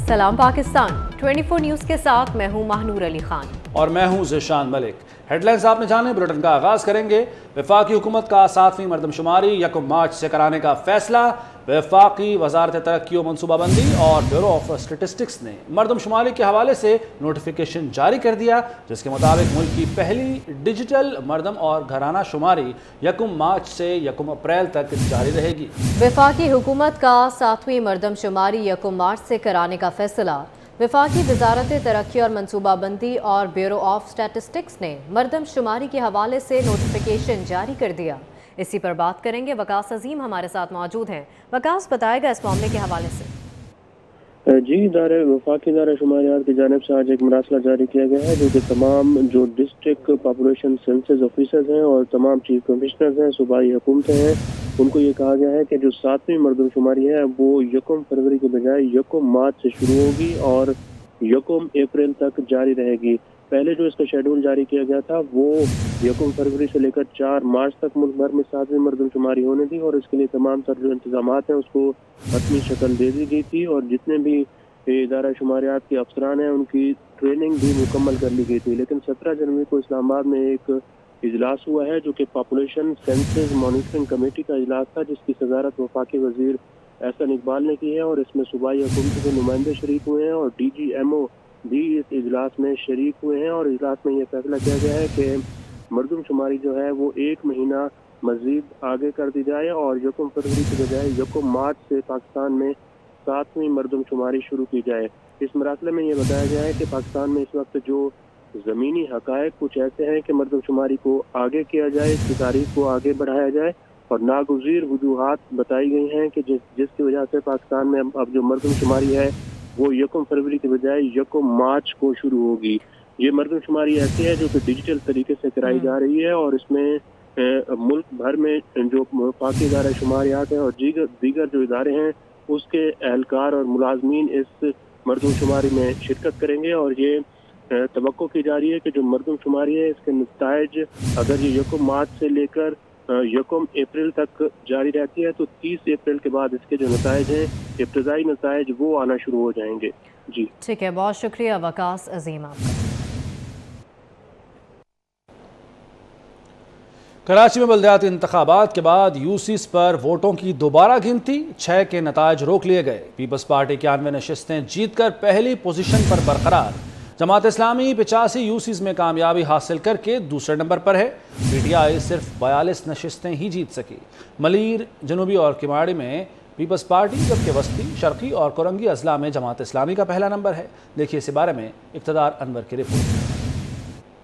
सलाम पाकिस्तान 24 न्यूज़ के साथ मैं हूं महानूर अली खान और मैं हूं ज़िशान मलिक। हेडलाइंस आपने जाने, बुलेटिन का आगाज करेंगे। वफाकी हुकूमत का 7वीं मरदमशुमारी 1 मार्च से कराने का फैसला। वफाकी वजारत तरक्की और मनसूबाबंदी और ब्यूरो ऑफ स्टेटिस्टिक्स ने मरदमशुमारी के हवाले से नोटिफिकेशन जारी कर दिया, जिसके मुताबिक मुल्क की पहली डिजिटल मरदम और घराना शुमारी 1 मार्च से 1 अप्रैल तक जारी रहेगी। वफाकी हुकूमत का 7वीं मरदमशुमारी 1 मार्च से कराने का फैसला। वफाकी वजारत तरक्की और मनसूबाबंदी और ब्यूरो ऑफ स्टैटिस्टिक्स ने मरदमशुमारी के हवाले से नोटिफिकेशन जारी कर दिया। इसी पर बात करेंगे। वकास अजीम हमारे साथ मौजूद हैं। वकास, बताएगा इस मामले के हवाले से। जी, वफाकी इदारा शुमारियात की जानिब से आज एक मरासला जारी किया गया है, जो कि तमाम जो डिस्ट्रिक्ट पॉपुलेशन सेंसस ऑफिसर्स हैं और तमाम चीफ कमिश्नर्स हैं, सूबाई हुकूमतें हैं, उनको ये कहा गया है कि जो 7वीं मरदमशुमारी है वो 1 फरवरी के बजाय 1 मार्च से शुरू होगी और 1 अप्रैल तक जारी रहेगी। पहले जो इसका शेड्यूल जारी किया गया था वो 1 फरवरी से लेकर 4 मार्च तक मुल्क भर में 7वीं मरदमशुमारी होने थी और इसके लिए तमाम तर जो इंतजाम हैं उसको हतमी शक्ल दे दी गई थी और जितने भी इदारा शुमारियात के अफसरान हैं उनकी ट्रेनिंग भी मुकम्मल कर ली गई थी। लेकिन 17 जनवरी को इस्लामाबाद में एक इजलास हुआ है, जो कि पॉपुलेशन सेंसस मॉनिटरिंग कमेटी का इजलास था, जिसकी सदारत वफाकी वजीर एहसन इकबाल ने की है और इसमें सूबाई हुकूमत के नुमाइंदे शरीक हुए हैं और DGMO भी इस इजलास में शरीक हुए हैं। और इजलास में यह फैसला किया गया है कि मरदमशुमारी जो है वो 1 महीना मजीद आगे कर दी जाए और 1 फरवरी के बजाय 1 मार्च से पाकिस्तान में 7वीं मरदमशुमारी शुरू की जाए। इस मरासले में यह बताया गया है कि पाकिस्तान में इस वक्त जो ज़मीनी हक़ाइक़ कुछ ऐसे हैं कि मरदमशुमारी को आगे किया जाए, इसकी तारीख को आगे बढ़ाया जाए और नागुज़ीर वजूहात बताई गई हैं कि जिसकी वजह से पाकिस्तान में अब जो मरदमशुमारी है वो 1 फरवरी के बजाय 1 मार्च को शुरू होगी। ये मरदमशुमारी ऐसी है जो कि डिजिटल तरीके से कराई जा रही है और इसमें मुल्क भर में जो वफाकी इदारा शुमारियात है और दीगर जो इदारे हैं उसके एहलकार और मुलाजमीन इस मरदमशुमारी में शिरकत करेंगे और ये तवक्को की जा रही है कि जो मरदमशुमारी है इसके नताइज अगर ये 1 मार्च से लेकर 1 अप्रैल तक जारी रहती है तो 30 अप्रैल के बाद इसके जो नताइज हैं, इब्तदाई नताइज, वो आना शुरू हो जाएंगे। जी ठीक है, बहुत शुक्रिया वकास अजीम आपका। कराची में बल्दियाती इंतखाबात के बाद यूसीस पर वोटों की दोबारा गिनती, 6 के नताइज रोक लिए गए। पीपल्स पार्टी 91 नशिस्तें जीतकर पहली पोजीशन पर बरकरार। जमात इस्लामी 85 यूसीस में कामयाबी हासिल करके दूसरे नंबर पर है। PTI सिर्फ 42 नशिस्तें ही जीत सकी। मलीर, जनूबी और किमाड़ी में पीपल्स पार्टी, जबकि वस्ती, शर्की और कोरंगी अजला में जमात इस्लामी का पहला नंबर है। देखिए इस बारे में इक़्तिदार अनवर की रिपोर्ट।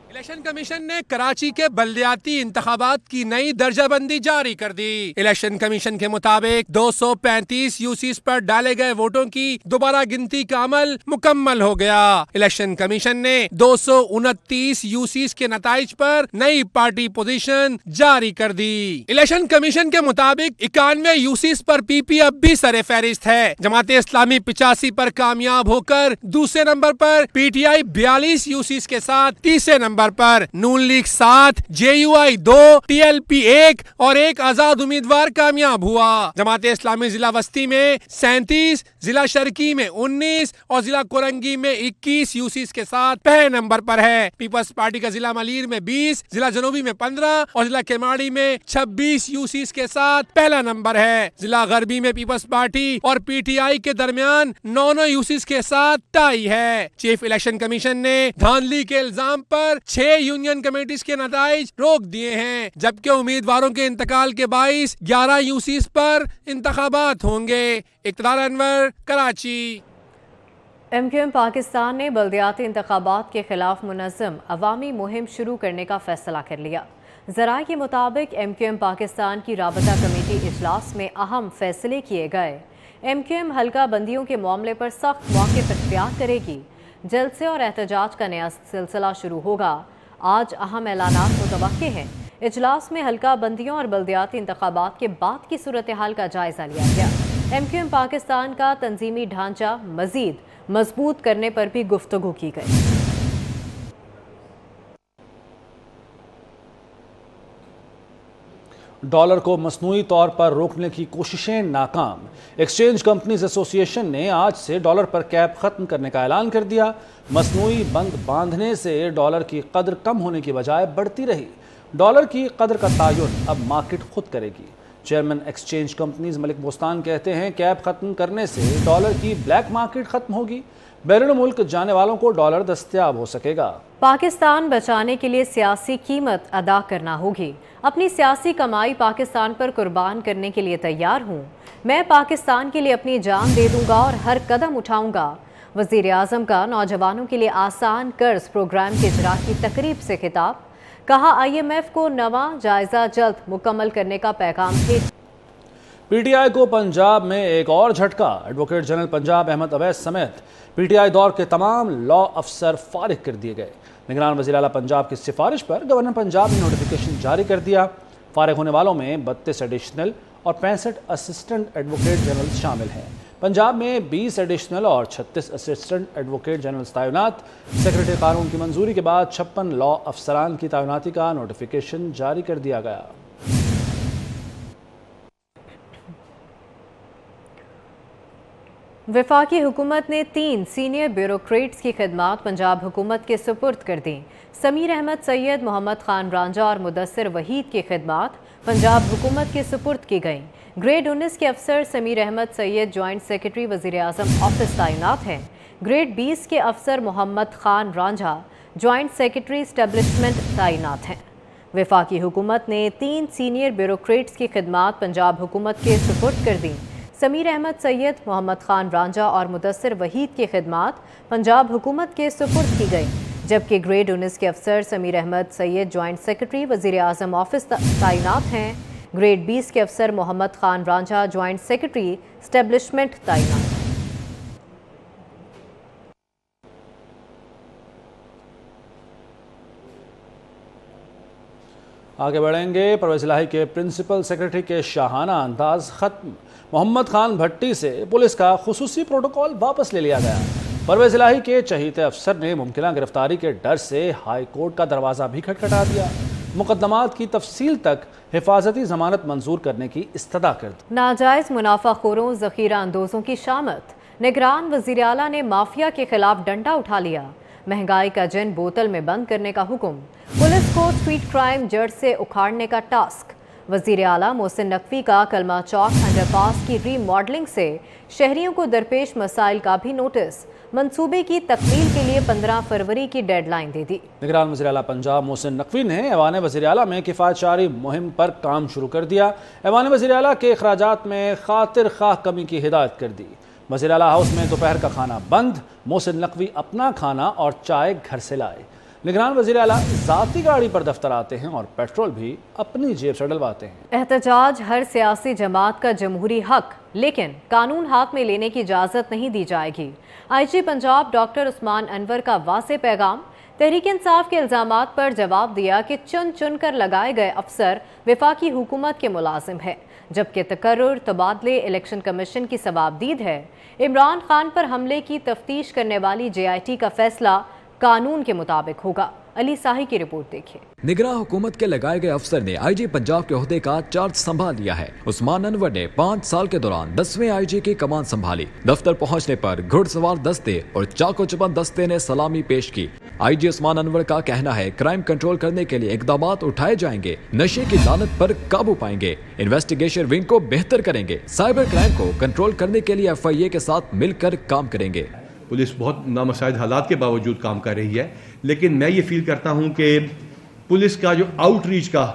इलेक्शन कमीशन ने कराची के बल्दियाती इंतखाबात की नई दर्जाबंदी जारी कर दी। इलेक्शन कमीशन के मुताबिक 235 यूसीस पर डाले गए वोटों की दोबारा गिनती का अमल मुकम्मल हो गया। इलेक्शन कमीशन ने 229 यूसीस के नताइज पर नई पार्टी पोजीशन जारी कर दी। इलेक्शन कमीशन के मुताबिक 91 यूसीस पर PP अब भी सरे फहरिस्त है। जमात इस्लामी 85 पर कामयाब होकर दूसरे नंबर पर, PTI 42 यूसीस के साथ तीसरे नंबर पर, नून लीग 7, JUI 2, TLP 1 और एक आजाद उम्मीदवार कामयाब हुआ। जमात इस्लामी जिला वस्ती में 37, जिला शर्की में 19 और जिला कोरंगी में 21 यूसीस के साथ पहले नंबर पर है। पीपल्स पार्टी का जिला मलीर में 20, जिला जनूबी में 15 और जिला केमाड़ी में 26 यूसीस के साथ पहला नंबर है। जिला गरबी में पीपल्स पार्टी और PTI के दरमियान 9 यूसीस के साथ टाई है। चीफ इलेक्शन कमीशन ने धांधली के इल्जाम पर 6 यूनियन कमेटीज के नताइज रोक दिए हैं, जबकि उम्मीदवारों के इंतकाल के बाइस 11 यूसीस पर इंतखाबात होंगे। इक़्तिदार अनवर, कराची। MQM पाकिस्तान ने बल्दियाती इंतखाबात के खिलाफ मुनज़्ज़म अवामी मुहिम शुरू करने का फैसला कर लिया। ज़राए के मुताबिक MQM पाकिस्तान की राबता कमेटी इजलास में अहम फैसले किए गए। MQM हल्का बंदियों के मामले पर सख्त मौक़िफ़ इख्तियार करेगी। जलसे और एहतजाज का नया सिलसिला शुरू होगा। आज अहम ऐलानात मुतवक्के हैं। इजलास में हल्का बंदियों और बल्दियाती इंतखाबात के बाद की सूरत हाल का जायजा लिया गया। MQM पाकिस्तान का तंजीमी ढांचा मजीद मजबूत करने पर भी गुफ्तगू की गई। ڈالر کو مصنوعی طور پر روکنے کی کوششیں ناکام۔ ایکسچینج کمپنیز ایسوسی ایشن نے آج سے ڈالر پر کیپ ختم کرنے کا اعلان کر دیا۔ مصنوعی بند باندھنے سے ڈالر کی قدر کم ہونے کی بجائے بڑھتی رہی۔ ڈالر کی قدر کا تعین اب مارکیٹ خود کرے گی۔ چیئرمین ایکسچینج کمپنیز ملک بوستان کہتے ہیں کیپ ختم کرنے سے ڈالر کی بلیک مارکیٹ ختم ہوگی، بیرون ملک جانے والوں کو ڈالر دستیاب ہو سکے گا۔ پاکستان بچانے کے لیے سیاسی قیمت ادا کرنا ہوگی۔ اپنی سیاسی کمائی پاکستان پر قربان کرنے کے لیے تیار ہوں۔ میں پاکستان کے لیے اپنی جان دے دوں گا اور ہر قدم اٹھاؤں گا۔ وزیر اعظم کا نوجوانوں کے لیے آسان قرض پروگرام کے اجرا کی تقریب سے خطاب۔ کہا IMF کو نواں جائزہ جلد مکمل کرنے کا پیغام بھیج۔ پی ٹی آئی کو پنجاب میں ایک اور جھٹکا۔ ایڈوکیٹ جنرل پنجاب احمد اویس سمیت پی ٹی آئی دور کے تمام لا افسر فارغ کر دیے گئے۔ نگران وزیر اعلیٰ پنجاب کی سفارش پر گورنر پنجاب نے نوٹیفیکیشن جاری کر دیا۔ فارغ ہونے والوں میں 32 ایڈیشنل اور 65 اسسٹنٹ ایڈوکیٹ جنرل شامل ہیں۔ پنجاب میں 20 ایڈیشنل اور 36 اسسٹنٹ ایڈوکیٹ جنرل تعینات۔ سیکریٹری قانون کی منظوری کے بعد 56 لا افسران کی تعیناتی کا نوٹیفیکیشن جاری کر دیا گیا۔ وفاقی حکومت نے 3 سینئر بیوروکریٹس کی خدمات پنجاب حکومت کے سپرد کر دیں۔ سمیر احمد سید، محمد خان رانجھا اور مدثر وحید کی خدمات پنجاب حکومت کے سپرد کی گئیں۔ گریڈ 19 کے افسر سمیر احمد سید جوائنٹ سیکرٹری وزیر اعظم آفس تعینات ہیں۔ گریڈ 20 کے افسر Muhammad Khan Ranjha joint secretary establishment تعینات ہیں۔ وفاقی حکومت نے 3 سینئر بیوروکریٹس کی خدمات پنجاب حکومت کے سپرد کر دیں۔ سمیر احمد سید، محمد خان رانجھا اور مدثر وحید کی خدمات پنجاب حکومت کے سپرد کی گئیں، جبکہ گریڈ 19 کے افسر سمیر احمد سید جوائنٹ سیکرٹری وزیر اعظم آفس تعینات ہیں۔ گریڈ 20 کے افسر Muhammad Khan Ranjha joint secretary establishment تعینات۔ آگے بڑھیں گے۔ پرویز الہی کے پرنسپل سیکرٹری کے شاہانہ انداز ختم۔ محمد خان بھٹی سے پولیس کا خصوصی پروٹوکول واپس لے لیا گیا۔ پرویز الہی کے چہیتے افسر نے ممکنہ گرفتاری کے ڈر سے ہائی کورٹ کا دروازہ بھی کھٹکھٹا دیا۔ مقدمات کی تفصیل تک حفاظتی ضمانت منظور کرنے کی استدعا کر دی۔ ناجائز منافع خوروں، ذخیرہ اندوزوں کی شامت۔ نگران وزیر اعلیٰ نے مافیا کے خلاف ڈنڈا اٹھا لیا۔ مہنگائی کا جن بوتل میں بند کرنے کا حکم۔ پولیس کو اسٹریٹ کرائم جڑ سے اکھاڑنے کا ٹاسک۔ وزیر اعلیٰ محسن نقوی کا کلمہ چوک انڈر پاس کی ری ماڈلنگ سے شہریوں کو درپیش مسائل کا بھی نوٹس۔ منصوبے کی تکمیل کے لیے 15 فروری کی ڈیڈ لائن دے دی۔ نگران وزیر اعلیٰ پنجاب محسن نقوی نے ایوان وزیر اعلیٰ میں کفایت جاری مہم پر کام شروع کر دیا۔ ایوان وزیر اعلیٰ کے اخراجات میں خاطر خواہ کمی کی ہدایت کر دی۔ وزیر اعلیٰ ہاؤس میں دوپہر کا کھانا بند، محسن نقوی اپنا کھانا اور چائے گھر سے لائے۔ نگران وزیر اعلیٰ ذاتی گاڑی پر دفتر آتے ہیں اور پیٹرول بھی اپنی جیب سے ڈلواتے ہیں۔ احتجاج ہر سیاسی جماعت کا جمہوری حق، لیکن قانون ہاتھ میں لینے کی اجازت نہیں دی جائے گی۔ IG پنجاب ڈاکٹر عثمان انور کا واضح پیغام۔ تحریک انصاف کے الزامات پر جواب دیا کہ چن چن کر لگائے گئے افسر وفاقی حکومت کے ملازم ہیں، جبکہ تقرر تبادلے الیکشن کمیشن کی ثوابدید ہے۔ عمران خان پر حملے کی تفتیش کرنے والی JIT کا فیصلہ قانون کے مطابق ہوگا۔ علی ساہی کی رپورٹ دیکھیں۔ نگراں حکومت کے لگائے گئے افسر نے IG پنجاب کے عہدے کا چارج سنبھال لیا ہے۔ عثمان انور نے 5 سال کے دوران 10ویں IG کی کمان سنبھالی۔ دفتر پہنچنے پر گھڑ سوار دستے اور چاقو چپن دستے نے سلامی پیش کی۔ IG عثمان انور کا کہنا ہے کرائم کنٹرول کرنے کے لیے اقدامات اٹھائے جائیں گے، نشے کی لعنت پر قابو پائیں گے، انویسٹیگیشن ونگ کو بہتر کریں گے، سائبر کرائم کو کنٹرول کرنے کے لیے FIA کے ساتھ مل کر کام کریں گے۔ پولیس بہت نامساعد حالات کے باوجود کام کر رہی ہے، لیکن میں یہ فیل کرتا ہوں کہ پولیس کا جو آؤٹ ریچ کا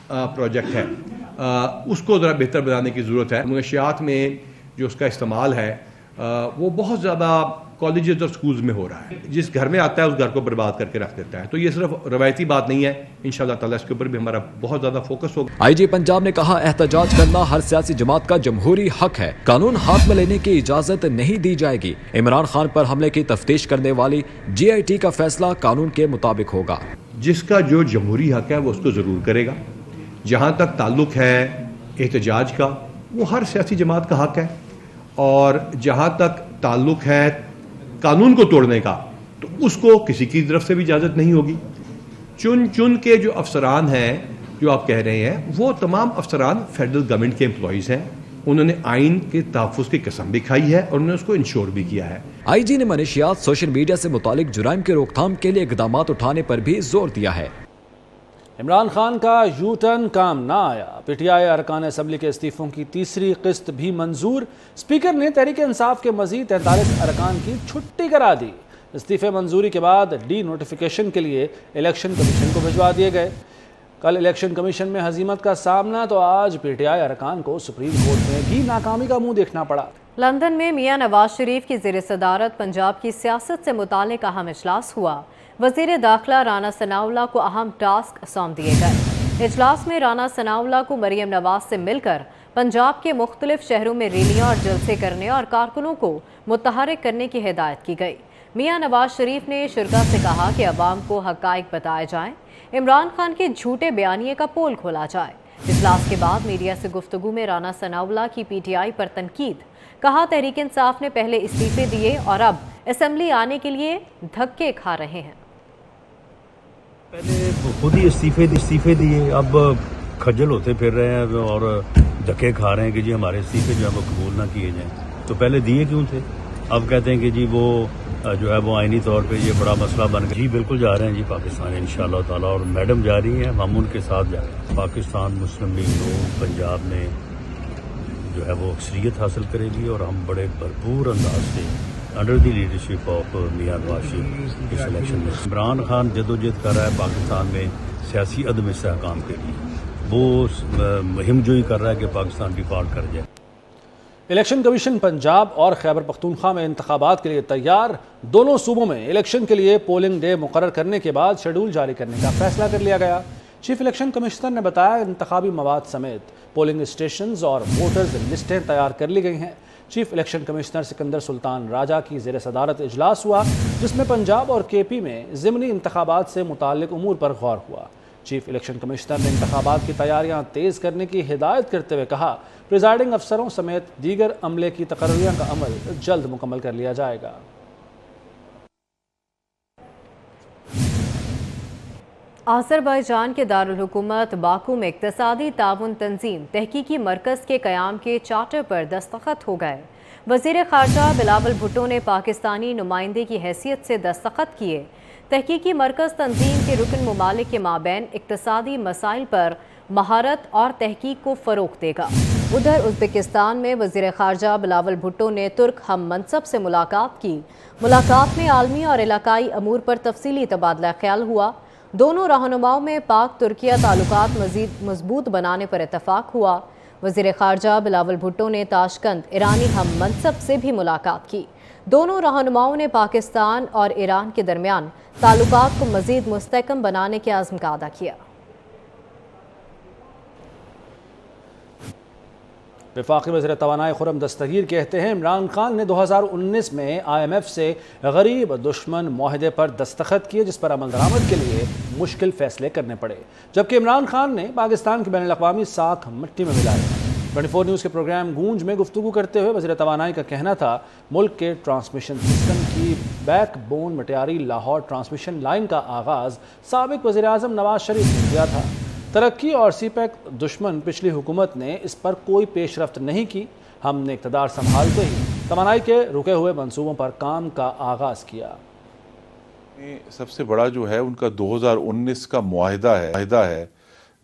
پروجیکٹ ہے اس کو ذرا بہتر بنانے کی ضرورت ہے۔ منشیات میں جو اس کا استعمال ہے وہ بہت زیادہ کالجز اور سکولز میں ہو رہا ہے۔ جس گھر میں آتا ہے اس گھر کو برباد کر کے رکھ دیتا ہے۔ تو یہ صرف روایتی بات نہیں ہے، انشاءاللہ تعالیٰ اس کے اوپر بھی ہمارا بہت زیادہ فوکس ہوگا۔ IG پنجاب نے کہا احتجاج کرنا ہر سیاسی جماعت کا جمہوری حق ہے، قانون ہاتھ میں لینے کی اجازت نہیں دی جائے گی۔ عمران خان پر حملے کی تفتیش کرنے والی JIT کا فیصلہ قانون کے مطابق ہوگا۔ جس کا جو جمہوری حق ہے وہ اس کو ضرور کرے گا۔ جہاں تک تعلق ہے احتجاج کا، وہ ہر سیاسی جماعت کا حق ہے، اور جہاں تک تعلق ہے قانون کو توڑنے کا تو اس کو کسی کی طرف سے بھی اجازت نہیں ہوگی۔ چن چن کے جو افسران ہیں جو آپ کہہ رہے ہیں وہ تمام افسران فیڈرل گورنمنٹ کے امپلائیز ہیں. انہوں نے آئین کے تحفظ کی قسم بھی کھائی ہے اور انہوں نے اس کو انشور بھی کیا ہے. آئی جی نے منشیات سوشل میڈیا سے متعلق جرائم کی روک تھام کے لیے اقدامات اٹھانے پر بھی زور دیا ہے. عمران خان کا یو ٹرن کام نہ آیا. پی ٹی آئی ارکان اسمبلی کے استعفوں کی تیسری قسط بھی منظور. اسپیکر نے تحریک انصاف کے مزید 43 ارکان کی چھٹی کرا دی. استعفے منظوری کے بعد ڈی نوٹیفیکیشن کے لیے الیکشن کمیشن کو بھجوا دیے گئے. کل الیکشن کمیشن میں ہزیمت کا سامنا تو آج پی ٹی آئی ارکان کو سپریم کورٹ میں بھی ناکامی کا منہ دیکھنا پڑا. لندن میں میاں نواز شریف کی زیر صدارت پنجاب کی سیاست سے متعلق اہم اجلاس ہوا. وزیر داخلہ رانا ثناءاللہ کو اہم ٹاسک سونپ دیے گئے. اجلاس میں رانا ثناءاللہ کو مریم نواز سے مل کر پنجاب کے مختلف شہروں میں ریلیاں اور جلسے کرنے اور کارکنوں کو متحرک کرنے کی ہدایت کی گئی. میاں نواز شریف نے شرکاء سے کہا کہ عوام کو حقائق بتائے جائیں. عمران خان کے جھوٹے بیانیے کا پول کھولا جائے. اجلاس کے بعد میڈیا سے گفتگو میں رانا ثناءاللہ کی پی ٹی آئی پر تنقید. کہا تحریک انصاف نے پہلے استعفے دیے اور اب اسمبلی آنے کے لیے دھکے کھا رہے ہیں. پہلے خود ہی استعفے دیے، اب کھجل ہوتے پھر رہے ہیں اور دھکے کھا رہے ہیں کہ جی ہمارے استعفے جو ہے وہ قبول نہ کیے جائیں. تو پہلے دیے کیوں تھے؟ اب کہتے ہیں کہ جی وہ جو ہے وہ آئینی طور پہ یہ بڑا مسئلہ بن گیا. جی بالکل جا رہے ہیں جی پاکستان انشاءاللہ تعالیٰ، اور میڈم جا رہی ہیں، ہم ان کے ساتھ جا رہے ہیں. پاکستان مسلم لیگ نون پنجاب میں جو ہے وہ اکثریت حاصل کرے گی اور ہم بڑے بھرپور انداز سے under the leadership of Mian Nawaz Sharif us election میں. عمران خان جدوجہد کر رہا ہے پاکستان میں سیاسی عدم استحکام کے لیے. وہ مہم جوئی کر رہا ہے کہ پاکستان ڈیفالٹ کر جائے. الیکشن کمیشن پنجاب اور خیبر پختونخوا میں انتخابات کے لیے تیار. دونوں صوبوں میں الیکشن کے لیے پولنگ ڈے مقرر کرنے کے بعد شیڈول جاری کرنے کا فیصلہ کر لیا گیا. چیف الیکشن کمشنر نے بتایا انتخابی مواد سمیت پولنگ اسٹیشنز اور ووٹرز لسٹیں تیار کر لی گئی ہیں. چیف الیکشن کمشنر سکندر سلطان راجہ کی زیر صدارت اجلاس ہوا جس میں پنجاب اور کے پی میں ضمنی انتخابات سے متعلق امور پر غور ہوا. چیف الیکشن کمشنر نے انتخابات کی تیاریاں تیز کرنے کی ہدایت کرتے ہوئے کہا پریزائڈنگ افسروں سمیت دیگر عملے کی تقرریاں کا عمل جلد مکمل کر لیا جائے گا. آذربائیجان کے دارالحکومت باکو میں اقتصادی تعاون تنظیم تحقیقی مرکز کے قیام کے چارٹر پر دستخط ہو گئے. وزیر خارجہ بلاول بھٹو نے پاکستانی نمائندے کی حیثیت سے دستخط کیے. تحقیقی مرکز تنظیم کے رکن ممالک کے مابین اقتصادی مسائل پر مہارت اور تحقیق کو فروغ دے گا. ادھر ازبکستان میں وزیر خارجہ بلاول بھٹو نے ترک ہم منصب سے ملاقات کی. ملاقات میں عالمی اور علاقائی امور پر تفصیلی تبادلہ خیال ہوا. دونوں رہنماؤں میں پاک ترکیہ تعلقات مزید مضبوط بنانے پر اتفاق ہوا. وزیر خارجہ بلاول بھٹو نے تاشقند ایرانی ہم منصب سے بھی ملاقات کی. دونوں رہنماؤں نے پاکستان اور ایران کے درمیان تعلقات کو مزید مستحکم بنانے کے عزم کا اعادہ کیا. وفاقی وزیر توانائی خرم دستگیر کہتے ہیں عمران خان نے 2019 میں IMF سے غریب دشمن معاہدے پر دستخط کیے جس پر عمل درآمد کے لیے مشکل فیصلے کرنے پڑے، جبکہ عمران خان نے پاکستان کی بین الاقوامی ساکھ مٹی میں ملائی. 24 نیوز کے پروگرام گونج میں گفتگو کرتے ہوئے وزیر توانائی کا کہنا تھا ملک کے ٹرانسمیشن سسٹم کی back bone Matiari Lahore transmission line کا آغاز سابق وزیر اعظم نواز شریف نے کیا تھا. ترقی اور سی پیک دشمن پچھلی حکومت نے اس پر کوئی پیش رفت نہیں کی. ہم نے اقتدار سنبھالتے ہی توانائی کے رکے ہوئے منصوبوں پر کام کا آغاز کیا. سب سے بڑا جو ہے ان کا 2019 کا معاہدہ ہے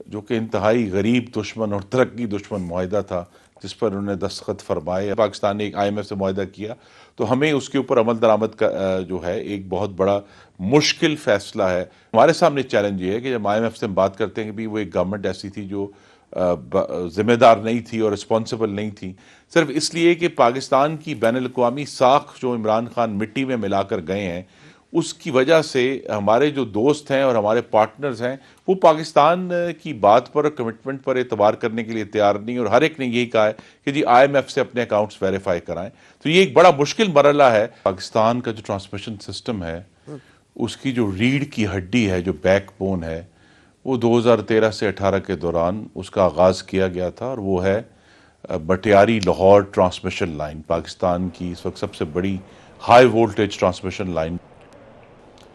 جو کہ انتہائی غریب دشمن اور ترقی دشمن معاہدہ تھا جس پر انہوں نے دستخط فرمائے. پاکستان نے ایک IMF سے معاہدہ کیا تو ہمیں اس کے اوپر عمل درآمد کا جو ہے ایک بہت بڑا مشکل فیصلہ ہے. ہمارے سامنے چیلنج یہ ہے کہ جب IMF سے ہم بات کرتے ہیں کہ بھی وہ ایک گورنمنٹ ایسی تھی جو ذمہ دار نہیں تھی اور رسپانسبل نہیں تھی، صرف اس لیے کہ پاکستان کی بین الاقوامی ساکھ جو عمران خان مٹی میں ملا کر گئے ہیں اس کی وجہ سے ہمارے جو دوست ہیں اور ہمارے پارٹنرز ہیں وہ پاکستان کی بات پر اور کمٹمنٹ پر اعتبار کرنے کے لیے تیار نہیں، اور ہر ایک نے یہی کہا ہے کہ جی IMF سے اپنے اکاؤنٹس ویریفائی کرائیں. تو یہ ایک بڑا مشکل مرحلہ ہے. پاکستان کا جو ٹرانسمیشن سسٹم ہے اس کی جو ریڑھ کی ہڈی ہے، جو بیک بون ہے، وہ 2013 سے 18 کے دوران اس کا آغاز کیا گیا تھا، اور وہ ہے بٹیاری لاہور ٹرانسمیشن لائن، پاکستان کی اس وقت سب سے بڑی ہائی وولٹیج ٹرانسمیشن لائن.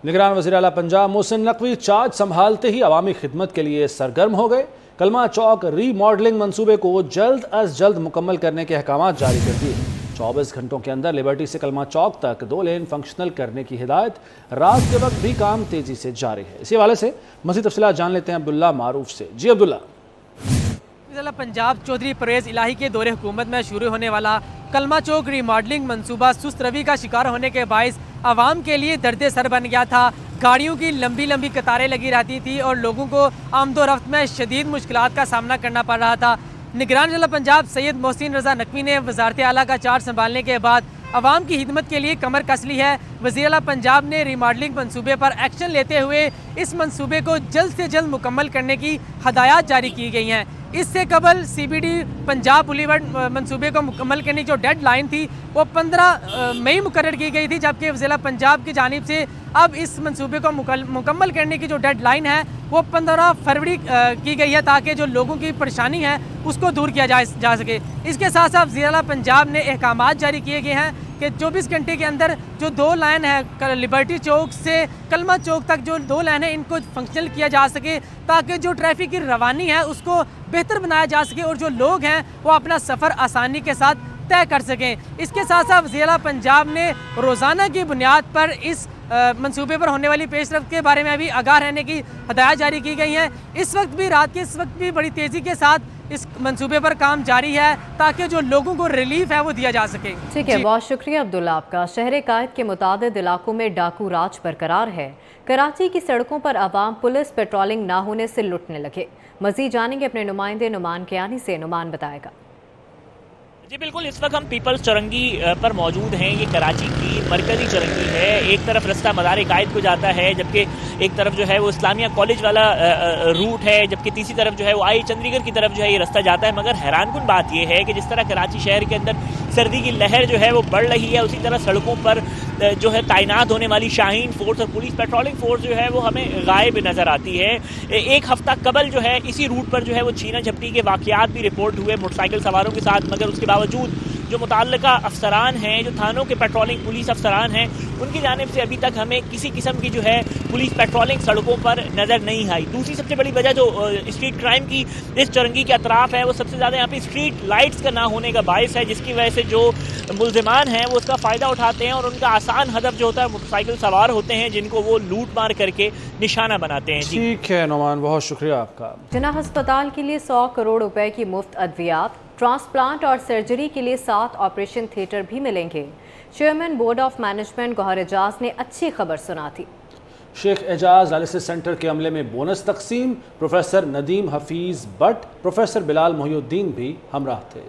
निगरान वज़ीर आला पंजाब मोहसिन नकवी चार्ज संभालते ही अवामी खिदमत के लिए सरगर्म हो गए। कलमा चौक रीमॉडलिंग मंसूबे को जल्द अज जल्द मुकम्मल करने के अहकाम जारी कर दिए। 24 घंटों के अंदर लिबर्टी से कलमा चौक तक 2 लेन फंक्शनल करने की हिदायत। रात के वक्त भी काम तेजी से जारी है। इसी हवाले से मज़ीद तफसीलात जान लेते हैं अब्दुल्ला मारूफ से। जी अब्दुल्ला। ज़िला पंजाब चौधरी परवेज़ इलाही के दौरे हुकूमत में शुरू होने वाला कलमा चौक रीमॉडलिंग मंसूबा सुस्त रवि का शिकार होने के बायस आवाम के लिए दर्द सर बन गया था। गाड़ियों की लंबी लंबी कतारें लगी रहती थी और लोगों को आमदोरफ्त में शदीद मुश्किलात का सामना करना पड़ रहा था। निगरान ज़िला पंजाब सैयद मोहसिन रज़ा नकवी ने वज़ारत आला का चार्ज संभालने के बाद आवाम की खिदमत के लिए कमर कस ली है। वज़ीर आला पंजाब ने रीमॉडलिंग मंसूबे पर एक्शन लेते हुए इस मंसूबे को जल्द से जल्द मुकम्मल करने की हदायत जारी की गई हैं। इससे कबल CBD पंजाब बुलीवर्ड मंसूबे को मुकम्मल करने की जो डेड लाइन थी वो 15 मई मुकर्रर की गई थी, जबकि ज़िला पंजाब की जानिब से अब इस मंसूबे को मुकम्मल करने की जो डेड लाइन है वो 15 फरवरी की गई है, ताकि जो लोगों की परेशानी है उसको दूर किया जा सके। इसके साथ साथ ज़िला पंजाब ने अहकामात जारी किए गए हैं कि 24 घंटे के अंदर जो 2 लाइन है लिबर्टी चौक से कलमा चौक तक जो 2 लाइन है इनको फंक्शनल किया जा सके, ताकि जो ट्रैफिक की रवानी है उसको बेहतर बनाया जा सके और जो लोग हैं वो अपना सफ़र आसानी के साथ तय कर सकें। इसके साथ साथ ज़िला पंजाब ने रोज़ाना की बुनियाद पर इस मंसूबे पर होने वाली पेशरफ्त के बारे में भी आगाह रहने की हदायत जारी की गई हैं। इस वक्त भी बड़ी तेज़ी के साथ इस मंसूबे पर काम जारी है, ताकि जो लोगों को रिलीफ है वो दिया जा सके। ठीक है, बहुत शुक्रिया अब्दुल्ला आपका। शहर कायद के मुतादिद इलाकों में डाकू राज बरकरार है। कराची की सड़कों पर आवाम पुलिस पेट्रोलिंग ना होने से लुटने लगे। मजीद जानेंगे अपने नुमाइंदे नुमान कियानी से। नुमान बताएगा। जी बिल्कुल, इस वक्त हम पीपल्स चौरंगी पर मौजूद हैं। ये कराची की मरकजी चौरंगी है। एक तरफ रास्ता मदार कायद को जाता है, जबकि एक तरफ जो है वो इस्लामिया कॉलेज वाला रूट है, जबकि तीसरी तरफ जो है वो आई चंडीगढ़ की तरफ जो है ये रास्ता जाता है। मगर हैरानकुन बात ये है कि जिस तरह कराची शहर के अंदर सर्दी की लहर जो है वो बढ़ रही है, उसी तरह सड़कों पर जो है तैनात होने वाली शाहीन फोर्स और पुलिस पेट्रोलिंग फोर्स जो है वो हमें गायब नज़र आती है। एक हफ्ता कबल जो है इसी रूट पर जो है वो छीना झपटी के वाक़यात भी रिपोर्ट हुए मोटरसाइकिल सवारों के साथ, मगर उसके बावजूद जो मुताल्लिका अफसरान हैं, जो थानों के पेट्रोलिंग पुलिस अफसरान हैं, उनकी जानिब से अभी तक हमें किसी किस्म की जो है पुलिस पेट्रोलिंग सड़कों पर नज़र नहीं आई। दूसरी सबसे बड़ी वजह जो स्ट्रीट क्राइम की इस चौरंगी के अतराफ है वो सबसे ज़्यादा यहाँ पे स्ट्रीट लाइट्स का ना होने का बायस है, जिसकी वजह से जो मुल्जिमान हैं वो उसका फ़ायदा उठाते हैं और उनका आसान हदफ जो होता है मोटरसाइकिल सवार होते हैं, जिनको वो लूट मार करके निशाना बनाते हैं। ठीक है नौमान, बहुत शुक्रिया आपका। जिना अस्पताल के लिए 100 करोड़ रुपए की मुफ्त अद्वियात, ट्रांसप्लांट और सर्जरी के लिए 7 ऑपरेशन थिएटर भी मिलेंगे। Chairman board of management Gohar Ejaz ने अच्छी खबर सुना थी। शेख एजाज डायलिसिस सेंटर के अमले में बोनस तकसीम। प्रोफेसर नदीम हफीज बट, प्रोफेसर बिलाल मोहिउद्दीन भी हमराह थे।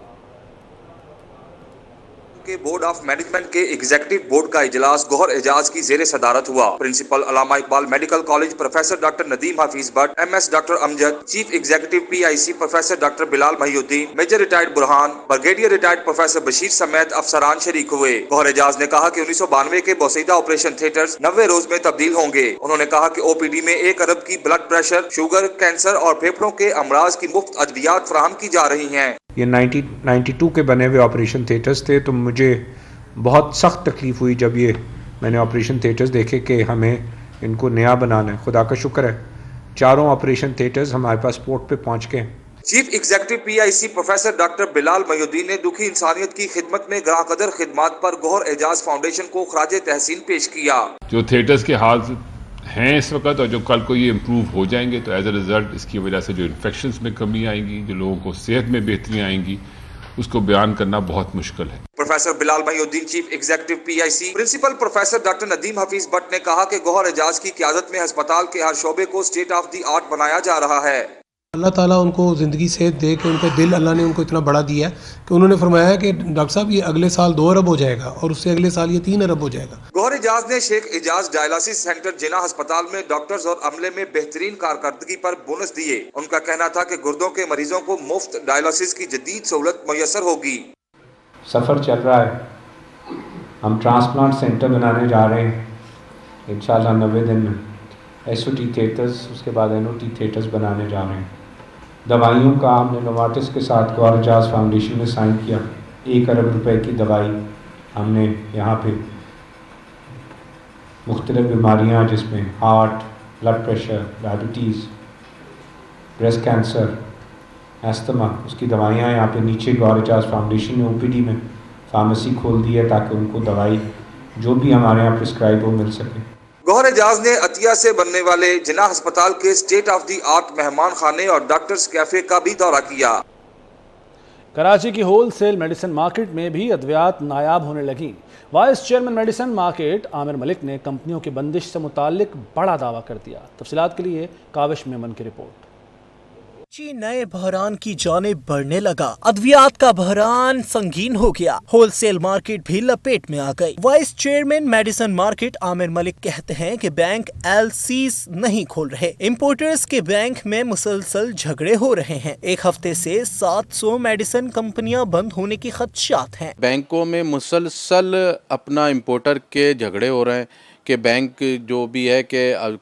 के बोर्ड ऑफ मैनेजमेंट के एग्जीक्यूटिव बोर्ड का इजलास गौहर एजाज की जेर सदारत हुआ। Principal Allama Iqbal medical college professor doctor Nadeem Hafeez Butt, MS doctor Amjad, chief executive PIC professor doctor Bilal Mohiuddin, major retired Burhan, brigadier retired professor Bashir समेत अफसरान शरीक हुए। गौहर एजाज ने कहा कि 1992 के बोसीदा ऑपरेशन थिएटर्स 90 रोज में तब्दील होंगे। उन्होंने कहा कि OPD में 1 अरब की ब्लड प्रेशर, शुगर, कैंसर और फेफड़ों के अमराज की मुफ्त अद्वियात फराहम की जा रही हैं। ये 1992 के बने हुए ऑपरेशन थिएटर्स थे, तो मुझे बहुत सख्त तकलीफ़ हुई जब मैंने ऑपरेशन थिएटर्स देखे कि हमें इनको नया बनाना है। खुदा का शुक्र है 4 ऑपरेशन थिएटर्स हमारे पास पोर्ट पे पहुंच गए। Chief executive PIC professor doctor Bilal Mohiuddin ने दुखी इंसानियत की खिदमत में ग्राहकदर खिदमात पर गौहर एजाज फाउंडेशन को खराज तहसीन पेश किया। जो थिएटर्स के हाल हैं इस वक्त और जो कल को ये इम्प्रूव हो जाएंगे, तो एज अ रिजल्ट इसकी वजह से जो इन्फेक्शंस में कमी आएगी, जो लोगों को सेहत में बेहतरी आएंगी, उसको बयान करना बहुत मुश्किल है। Professor Bilal Mohiuddin chief executive PIC, principal professor doctor Nadeem Hafeez Butt ने कहा कि गौहर एजाज की क़यादत में अस्पताल के हर शोबे को स्टेट ऑफ द आर्ट बनाया जा रहा है। अल्लाह ताला उनको ज़िंदगी सेहत दे के उनका दिल अल्लाह ने उनको इतना बड़ा दिया है कि उन्होंने फरमाया कि डॉक्टर साहब ये अगले साल 2 अरब हो जाएगा और उससे अगले साल ये 3 अरब हो जाएगा। गौहर एजाज ने शेख एजाज डायलिसिस सेंटर जिना अस्पताल में डॉक्टर्स और अमले में बेहतरीन कारकर्दगी पर बोनस दिए। उनका कहना था कि गुर्दों के मरीजों को मुफ्त डायलिसिस की जदीद सहूलत मुयसर होगी। सफ़र चल रहा है, हम ट्रांसप्लांट सेंटर बनाने जा रहे हैं इंशाल्लाह 90 दिन में। SOT थिएटर्स, उसके बाद NOT थिएटर्स बनाने जा रहे हैं। दवाइयों का हमने नोवार्टिस के साथ गौहर एजाज फाउंडेशन ने साइन किया। 1 अरब रुपए की दवाई हमने यहाँ पे मुख्तलिफ बीमारियाँ जिसमें heart, blood pressure, diabetes, breast cancer, asthma, उसकी दवाइयाँ यहाँ पे नीचे गौर एजाज फाउंडेशन ने OPD में फार्मेसी खोल दी है ताकि उनको दवाई जो भी हमारे यहाँ प्रिस्क्राइब हो मिल सके। गौहर एजाज ने अतिया से बनने वाले जिन्ना अस्पताल के स्टेट ऑफ द आर्ट मेहमान खाने और डॉक्टर्स कैफे का भी दौरा किया। कराची की होल सेल मेडिसिन मार्केट में भी अद्वियात नायाब होने लगी। Vice chairman medicine market Aamir Malik ने कंपनियों की बंदिश से मुताल्लिक बड़ा दावा कर दिया। तफसीलात के लिए काविश मेमन की रिपोर्ट। नए बहरान की जानिब बढ़ने लगा। अद्वियात का बहरान संगीन हो गया। होलसेल मार्केट भी लपेट में आ गई। Vice chairman medicine market Aamir Malik कहते हैं कि बैंक LCs नहीं खोल रहे। इंपोर्टर्स के बैंक में मुसलसल झगड़े हो रहे हैं। एक हफ्ते से 700 मेडिसिन कंपनियां बंद होने की खदशात हैं। बैंकों में मुसलसल अपना इंपोर्टर के झगड़े हो रहे हैं कि बैंक जो भी है कि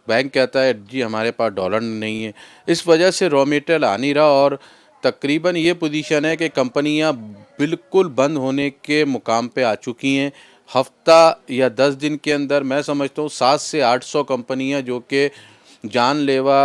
बैंक कहता है जी हमारे पास डॉलर नहीं है, इस वजह से रॉ मटेरियल आ नहीं रहा और तकरीबन ये पोजीशन है कि कंपनियां बिल्कुल बंद होने के मुकाम पे आ चुकी हैं। हफ्ता या 10 दिन के अंदर मैं समझता हूँ 700 से 800 कंपनियां जो कि जानलेवा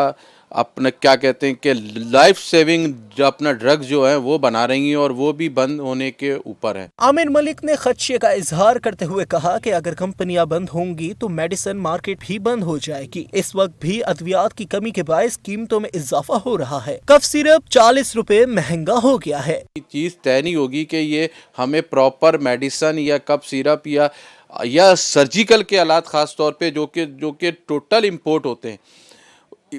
अपना क्या कहते हैं कि लाइफ सेविंग जो अपना ड्रग्स जो है वो बना रही हैं और वो भी बंद होने के ऊपर है। आमिर मलिक ने खदशे का इजहार करते हुए कहा कि अगर कंपनियां बंद होंगी तो मेडिसिन मार्केट भी बंद हो जाएगी। इस वक्त भी अद्वियात की कमी के बायस कीमतों में इजाफा हो रहा है। कफ सिरप 40 रुपए महंगा हो गया है। चीज़ तय नहीं होगी कि ये हमें प्रॉपर मेडिसिन या कफ सिरप या सर्जिकल के आलात खास तौर पे जो कि टोटल इंपोर्ट होते हैं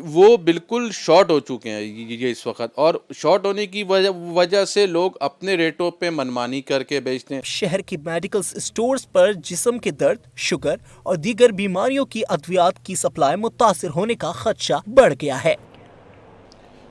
वो बिल्कुल शॉर्ट हो चुके हैं ये इस वक्त, और शॉर्ट होने की वजह से लोग अपने रेटों पे मनमानी करके बेचते हैं। शहर की मेडिकल स्टोर्स पर जिस्म के दर्द, शुगर और दीगर बीमारियों की अद्वियात की सप्लाई मुतासिर होने का खदशा बढ़ गया है।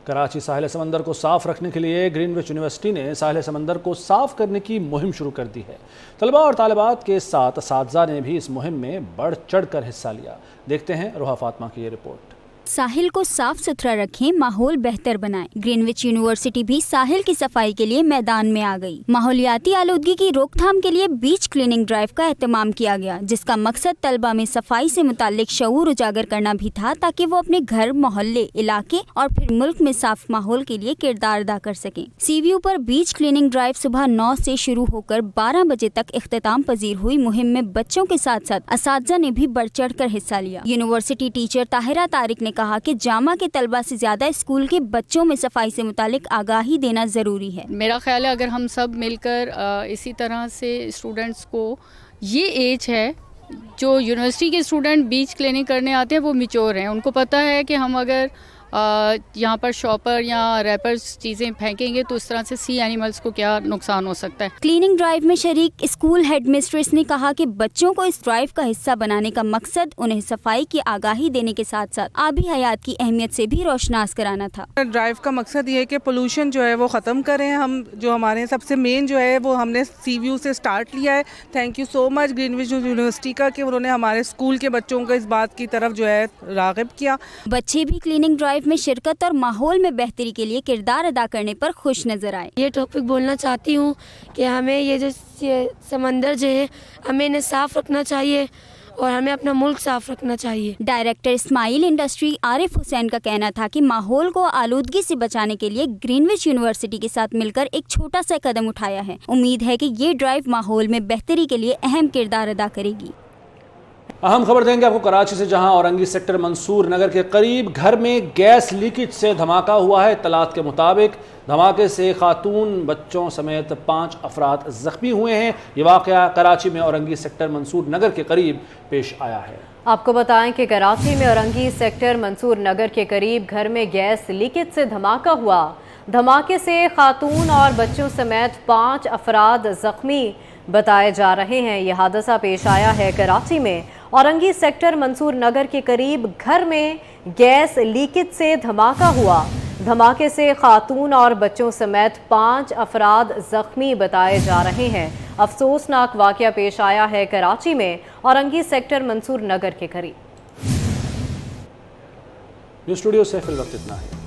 कराची साहिल समंदर को साफ रखने के लिए ग्रीनविच यूनिवर्सिटी ने साहिल समंदर को साफ करने की मुहिम शुरू कर दी है। तलबा और तालिबात के साथ असातिज़ा ने भी इस मुहिम में बढ़ चढ़ कर हिस्सा लिया। देखते हैं रोहा फातिमा की ये रिपोर्ट। साहिल को साफ सुथरा रखें, माहौल बेहतर बनाएं। ग्रीनविच यूनिवर्सिटी भी साहिल की सफाई के लिए मैदान में आ गई। माहौलियाती आलूदगी की रोकथाम के लिए बीच क्लीनिंग ड्राइव का एहतमाम किया गया, जिसका मकसद तलबा में सफाई से मुताल्लिक शऊर उजागर करना भी था ताकि वो अपने घर, मोहल्ले, इलाके और फिर मुल्क में साफ माहौल के लिए किरदार अदा कर सकें। सीव्यू पर बीच क्लीनिंग ड्राइव सुबह 9 से शुरू होकर 12 बजे तक इख्तिताम पजीर हुई मुहिम में बच्चों के साथ साथ असातिज़ा ने भी बढ़ चढ़ कर हिस्सा लिया। यूनिवर्सिटी टीचर ताहिरा तारिक ने कहा कि जामा के तलबा से ज्यादा स्कूल के बच्चों में सफाई से मुतालिक आगाही देना जरूरी है। मेरा ख्याल है अगर हम सब मिलकर इसी तरह से स्टूडेंट्स को, ये एज है जो यूनिवर्सिटी के स्टूडेंट बीच क्लीनिंग करने आते हैं वो मैच्योर हैं, उनको पता है कि हम अगर यहाँ पर शॉपर या रैपर्स चीज़ें फेंकेंगे तो इस तरह से सी एनिमल्स को क्या नुकसान हो सकता है। क्लीनिंग ड्राइव में शरीक स्कूल हेड मिस्ट्रेस ने कहा कि बच्चों को इस ड्राइव का हिस्सा बनाने का मकसद उन्हें सफाई की आगाही देने के साथ साथ आबी हयात की अहमियत से भी रोशनास कराना था। ड्राइव का मकसद ये है कि पोल्यूशन जो है वो ख़त्म करें। हम जो हमारे सबसे मेन जो है वो हमने सीव्यू से स्टार्ट लिया है। Thank you so much Greenwich university का कि उन्होंने हमारे स्कूल के बच्चों को इस बात की तरफ जो है राग़िब किया। बच्चे भी क्लीनिंग ड्राइव में शिरकत और माहौल में बेहतरी के लिए किरदार अदा करने पर खुश नजर आए। ये टॉपिक बोलना चाहती हूँ कि हमें ये जो समंदर जो है हमें इन्हें साफ रखना चाहिए और हमें अपना मुल्क साफ रखना चाहिए। डायरेक्टर इस्माइल इंडस्ट्री आरिफ हुसैन का कहना था कि माहौल को आलूदगी से बचाने के लिए ग्रीनविच यूनिवर्सिटी के साथ मिलकर एक छोटा सा कदम उठाया है। उम्मीद है कि ये ड्राइव माहौल में बेहतरी के लिए अहम किरदार अदा करेगी। अहम खबर देंगे आपको कराची से, जहां औरंगी सेक्टर मंसूर नगर के करीब घर में गैस लीकेज से धमाका हुआ है। इत्तलात के मुताबिक धमाके से खातून, बच्चों समेत 5 अफराद जख्मी हुए हैं। ये वाक़या कराची में औरंगी सेक्टर मंसूर नगर के करीब पेश आया है। आपको बताएं कि कराची में औरंगी सेक्टर मंसूर नगर के करीब घर में गैस लीकेज से धमाका हुआ। धमाके से खातून और बच्चों समेत 5 अफराद जख्मी बताए जा रहे हैं। यह हादसा पेश आया है कराची में औरंगी सेक्टर मंसूर नगर के करीब घर में गैस लीकेज से धमाका हुआ। धमाके से खातून और बच्चों समेत 5 अफराद जख्मी बताए जा रहे हैं। अफसोसनाक वाक़या पेश आया है कराची में औरंगी सेक्टर मंसूर नगर के करीब। न्यूज़ स्टूडियो से फिल वक्त इतना है।